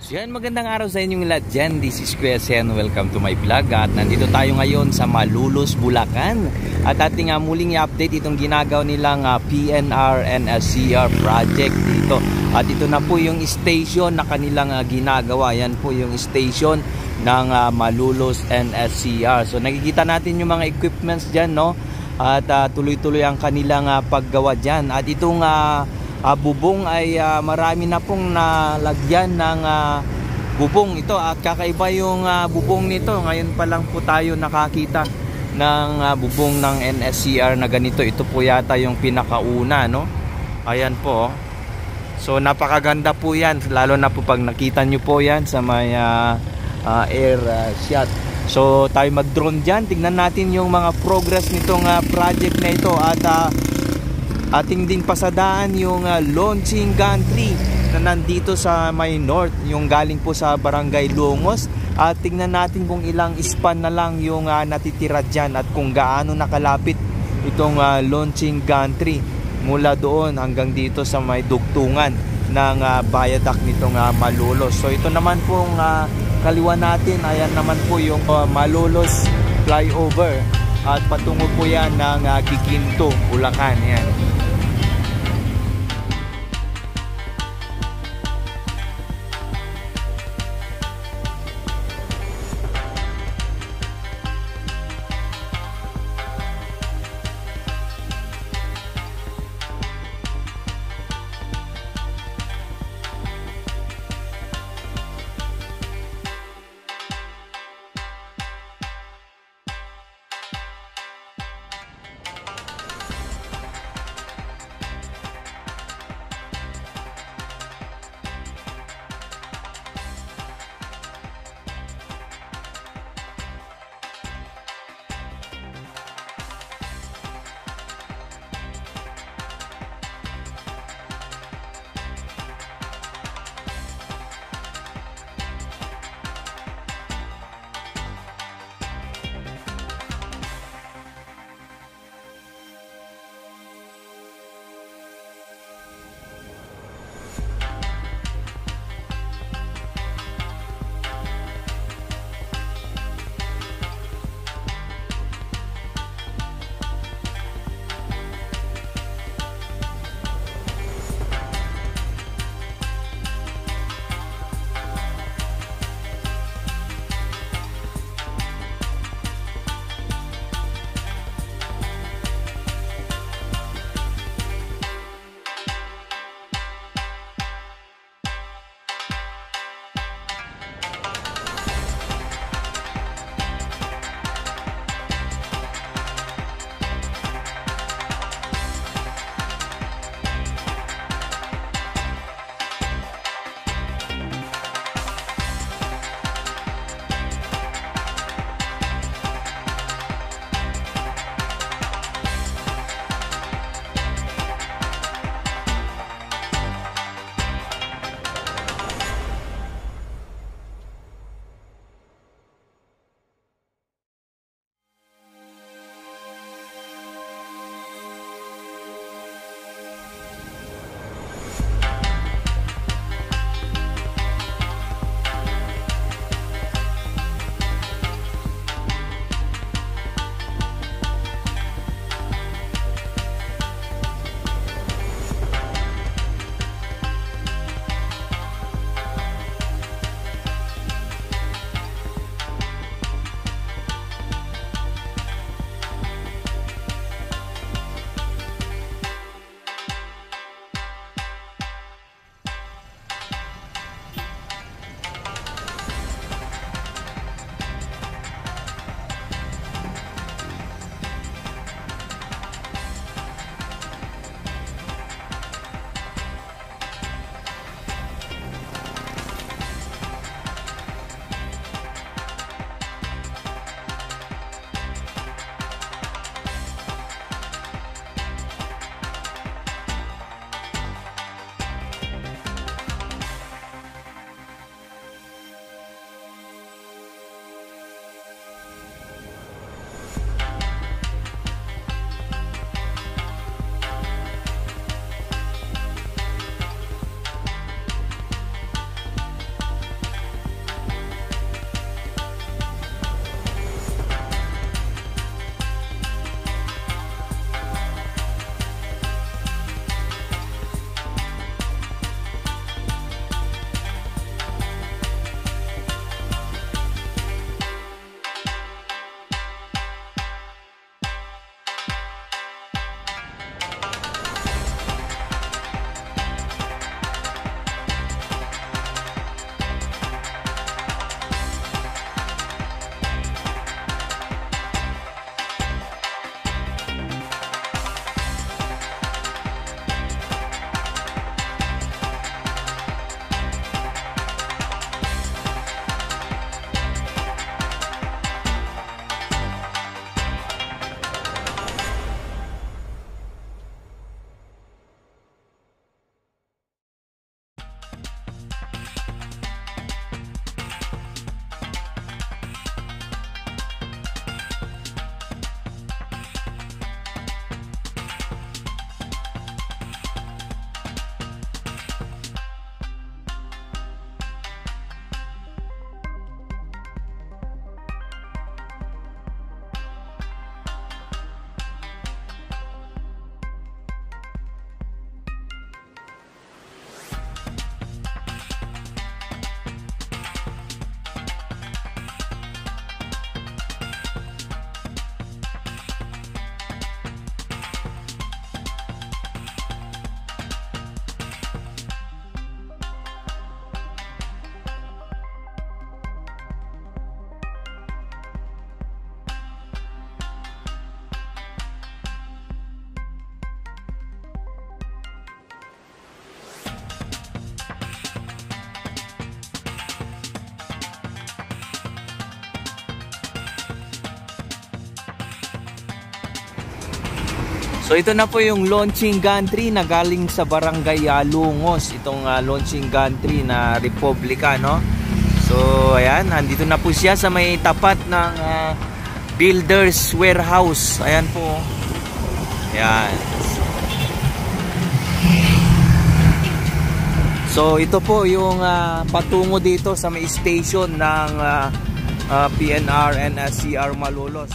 So yan, magandang araw sa inyong lahat dyan. This is Kuya Sen. Welcome to my vlog. At nandito tayo ngayon sa Malolos, Bulacan. At ating muling i-update itong ginagawa nilang PNR NSCR project dito. At ito na po yung station na kanilang ginagawa. Yan po yung station ng Malolos NSCR. So nakikita natin yung mga equipments dyan, no? At tuloy-tuloy ang kanilang paggawa dyan. At itong bubong ay marami na pong nalagyan ng bubong ito at kakaiba yung bubong nito. Ngayon pa lang po tayo nakakita ng bubong ng NSCR na ganito. Ito po yata yung pinakauna, no? Ayan po. So napakaganda po yan, lalo na po pag nakita nyo po yan sa may air shot. So tayo mag-drone dyan, tignan natin yung mga progress nitong project na ito. At ating din pasadaan yung launching gantry na nandito sa may north, yung galing po sa Barangay Lungos. At tingnan natin kung ilang span na lang yung natitira dyan at kung gaano nakalapit itong launching gantry mula doon hanggang dito sa may dugtungan ng viaduct nitong Malolos. So ito naman pong kaliwa natin, ayan naman po yung Malolos flyover at patungo po yan ng Kikinto, Bulacan. Yan. So ito na po yung launching gantry na galing sa barangay Lungos. Itong launching gantry na Republika, no? So ayan, nandito na po siya sa may tapat ng Builders Warehouse. Ayan po. Ayan. So ito po yung patungo dito sa may station ng PNR and SCR Malolos.